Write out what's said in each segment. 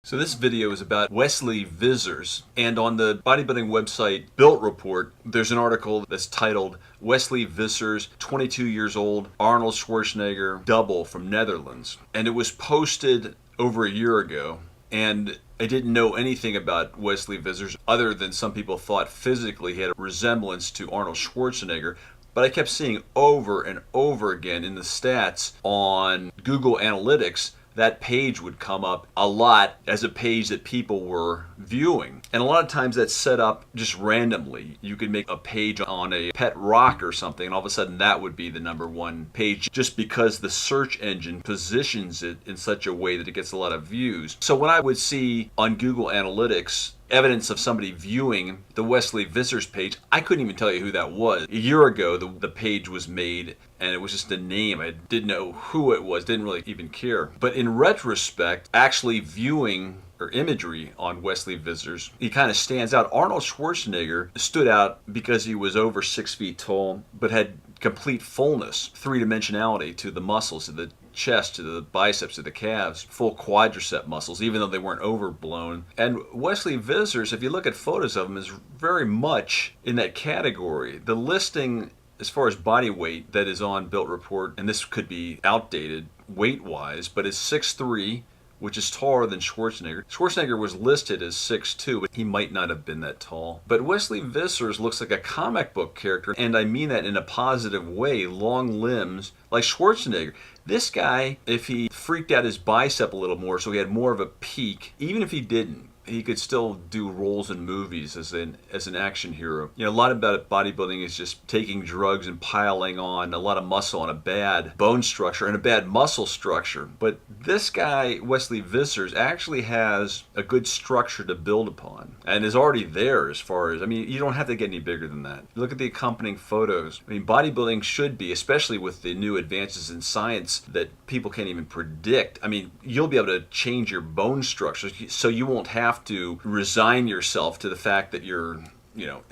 So this video is about Wesley Vissers, and on the bodybuilding website Built Report, there's an article that's titled Wesley Vissers, 22 years old, Arnold Schwarzenegger, double from Netherlands. And it was posted over a year ago, and I didn't know anything about Wesley Vissers other than some people thought physically he had a resemblance to Arnold Schwarzenegger. But I kept seeing over and over again in the stats on Google Analytics that page would come up a lot as a page that people were viewing. And a lot of times that's set up just randomly. You could make a page on a pet rock or something, and all of a sudden that would be the #1 page just because the search engine positions it in such a way that it gets a lot of views. So when I would see on Google Analytics evidence of somebody viewing the Wesley Vissers page, I couldn't even tell you who that was. A year ago, the page was made, and it was just a name. I didn't know who it was, didn't really even care. But in retrospect, actually viewing or imagery on Wesley Vissers, he kind of stands out. Arnold Schwarzenegger stood out because he was over 6 feet tall, but had complete fullness, three-dimensionality to the muscles, to the chest, to the biceps, to the calves, full quadricep muscles, even though they weren't overblown. And Wesley Vissers, if you look at photos of him, is very much in that category. The listing as far as body weight that is on Built Report, and this could be outdated weight-wise, but it's 6'3", which is taller than Schwarzenegger. Schwarzenegger was listed as 6'2", but he might not have been that tall. But Wesley Vissers looks like a comic book character, and I mean that in a positive way. Long limbs, like Schwarzenegger. This guy, if he freaked out his bicep a little more so he had more of a peak, even if he didn't, he could still do roles in movies as an action hero. You know, a lot about bodybuilding is just taking drugs and piling on a lot of muscle on a bad bone structure and a bad muscle structure. But this guy, Wesley Vissers, actually has a good structure to build upon and is already there as far as, I mean, you don't have to get any bigger than that. Look at the accompanying photos. I mean, bodybuilding should be, especially with the new advances in science that people can't even predict. I mean, you'll be able to change your bone structure so you won't have to resign yourself to the fact that you're,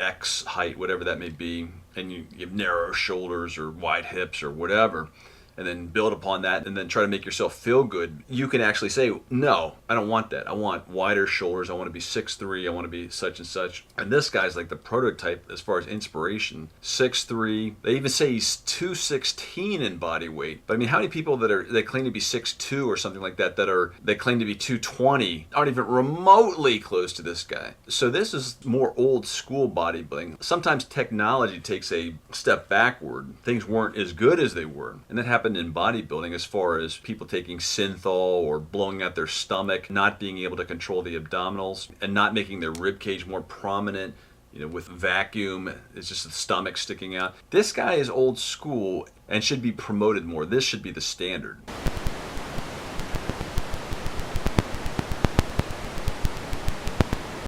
X height, whatever that may be, and you have narrow shoulders or wide hips or whatever, and then build upon that and then try to make yourself feel good. You can actually say, no, I don't want that. I want wider shoulders. I want to be 6'3". I want to be such and such. And this guy's like the prototype as far as inspiration. 6'3". They even say he's 216 in body weight. But I mean, how many people they claim to be 6'2" or something like that they claim to be 220 aren't even remotely close to this guy? So this is more old school bodybuilding. Sometimes technology takes a step backward. Things weren't as good as they were. And that happened in bodybuilding as far as people taking synthol or blowing out their stomach, not being able to control the abdominals, and not making their rib cage more prominent. With vacuum, it's just the stomach sticking out. This guy is old school and should be promoted more. This should be the standard.